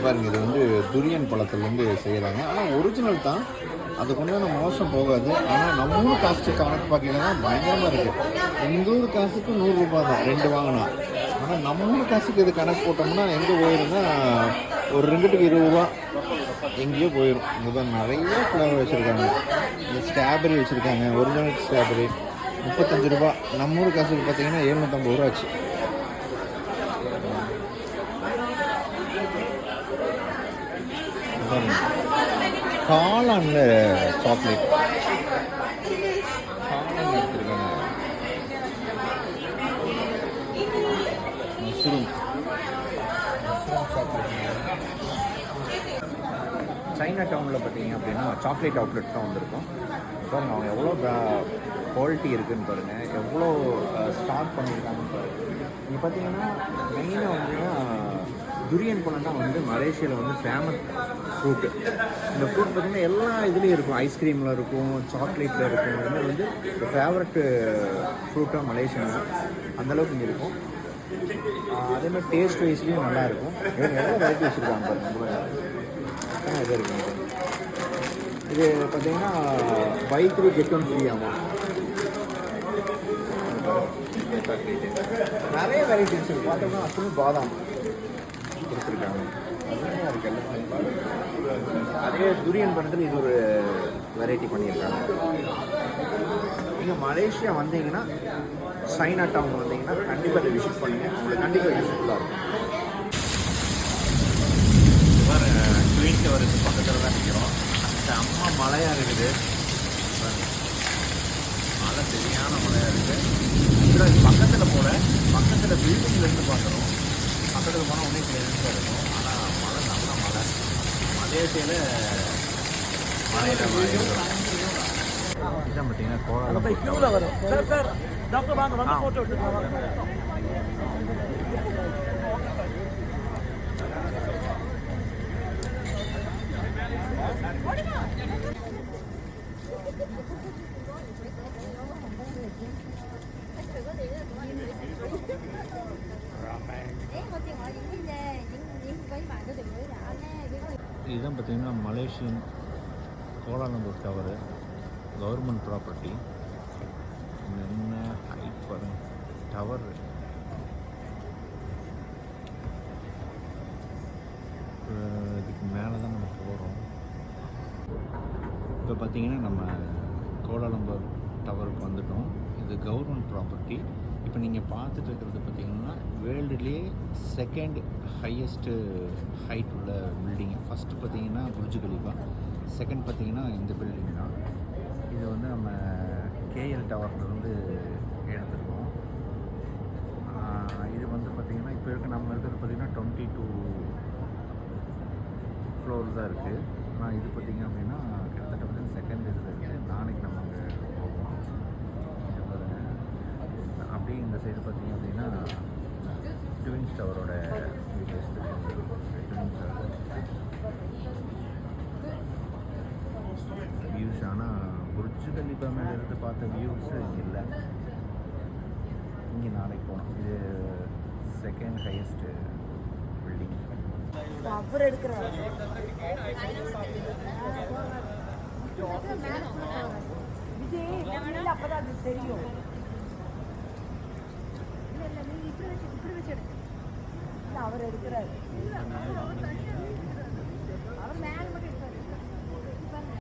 பாருங்கள், இது வந்து துரியன் பழத்துலேருந்து செய்கிறாங்க. ஆனால் ஒரிஜினல் தான், அதுக்கு உண்டான மோசம் போகாது. ஆனால் நம்ம ஊர் காசுக்கு கணக்கு பார்த்தீங்கன்னா பயங்கரமாக இருக்குது. எங்கள் ஊர் காசுக்கு 100 ரூபா தான் 2 வாங்கினா. ஆனால் நம்ம ஊர் காசுக்கு இது கணக்கு போட்டோம்னா எங்கே போயிருந்தா ஒரு ரிங்கிட்டுக்கு 20 ரூபா எங்கேயோ போயிடும். இதுதான் நிறைய ஃப்ளேவர் வச்சுருக்காங்க. இந்த ஸ்ட்ராபெரி வச்சுருக்காங்க, ஒரிஜினல் ஸ்ட்ராபெரி 35 ரூபா. நம்ம ஊர் காசுக்கு பார்த்தீங்கன்னா 750 ரூபா ஆச்சு. காளான்ல சாக்லேட் காளான் எடுத்துருக்காங்க. Mushroom chocolate. சைனா டவுனில் பார்த்தீங்க அப்படின்னா சாக்லேட் அவுட்லெட் தான் வந்திருக்கும். பாருங்கள், அவங்க எவ்வளோ குவாலிட்டி இருக்குதுன்னு பாருங்கள், எவ்வளோ ஸ்டார்ட் பண்ணியிருக்காங்கன்னு பாருங்கள். இங்கே பார்த்தீங்கன்னா மெயினாக வந்துன்னா துரியன் பழம் தான் வந்து மலேசியாவில் வந்து ஃபேமஸ் ஃப்ரூட்டு. இந்த ஃப்ரூட் பார்த்திங்கன்னா எல்லா இதுலேயும் இருக்கும். ஐஸ்கிரீமில் இருக்கும், சாக்லேட்டில் இருக்கும். இதுமாதிரி வந்து ஒரு ஃபேவரட்டு ஃப்ரூட்டாக மலேசியாவில் அந்தளவுக்கு இங்கே இருக்கும். அதேமாதிரி டேஸ்ட் வைஸ்லேயும் நல்லாயிருக்கும். எவ்வளோ வெரைட்டி வச்சுருக்காங்க பாருங்கள். இது இருக்குங்க. இது பார்த்திங்கன்னா பை 3 get 1 ஃப்ரீ ஆகும். நிறைய வெரைட்டிஸ் இருக்குது. பார்த்தோம்னா அப்புறம் பாதாம் கொடுத்துருக்காங்க. அதுவும் இருக்குது. அதே துரியன் பழத்தில் இது ஒரு வெரைட்டி பண்ணியிருக்காங்க. நீங்கள் மலேசியா வந்தீங்கன்னா சைனா டவுன் வந்தீங்கன்னா கண்டிப்பாக இதை விசிட் பண்ணுங்கள். உங்களுக்கு கண்டிப்பாக யூஸ்ஃபுல்லாக இருக்கும். ட்வின் டவருக்கு பக்கத்தில் தான் நிற்கிறோம். அந்த அம்மா மலையாக இருக்குது. மழை சரியான மழையாக இருக்குது. இதில் பக்கத்தில் போல பக்கத்தில் பில்டிங்லேருந்து பார்க்குறோம். பக்கத்தில் போனால் ஒன்றே கிளியரன்ஸாக இருக்கும். ஆனால் மழை நல்ல மழை. மலேசியாவில் மழையில் இதான் பார்த்தீங்கன்னா கோலம் வரும். டாக்டர் வாங்க வந்து ஃபோட்டோ எடுத்துக்கலாம். இதுதான் பார்த்தீங்கன்னா Malaysian Kuala Lumpur tower, government property. என்ன ஹைட் பாருங்க, டவர். இதுக்கு மேலே தான் நம்ம போகிறோம். இப்போ பார்த்தீங்கன்னா நம்ம கோலாலம்பூர் டவருக்கு வந்துட்டோம். இது கவர்மெண்ட் ப்ராப்பர்ட்டி. இப்போ நீங்கள் பார்த்துட்டு இருக்கிறது பார்த்திங்கன்னா வேர்ல்டுலேயே செகண்ட் ஹையஸ்ட்டு ஹைட் உள்ள பில்டிங். ஃபஸ்ட்டு பார்த்திங்கன்னா புர்ஜ் கலிஃபா, செகண்ட் பார்த்திங்கன்னா இந்த பில்டிங் தான். இது வந்து நம்ம கேஎல் டவர்லேருந்து எடுத்துருக்கோம். இது வந்து பார்த்திங்கன்னா இப்போ நம்ம இருக்கிறது பார்த்திங்கன்னா 22 ஃப்ளோர் தான் இருக்குது. ஆனால் இது பார்த்திங்க அப்படின்னா கிட்டத்தட்ட வந்து செகண்ட் இதில் இருக்குது. நாளைக்கு நம்ம அங்கே போவோம். அப்படியே இந்த சைடு பார்த்திங்க அப்படின்னா ட்வின்ஸ் டவரோட வீடியோஸ் வியூஸ். ஆனால் புர்ஜ் கலிஃபா மேலே இருந்து பார்த்த வியூஸ் இல்லை. இங்கே நாளைக்கு போனோம். இது செகண்ட் ஹையஸ்ட்டு பில்டிங். அவர் எடுக்கிறார். விஜய் அப்பதான் அது தெரியும். இல்லை இல்லை, நீங்கள் இப்படி வச்சு எடுத்து. இல்லை, அவர் எடுக்கிறாரு.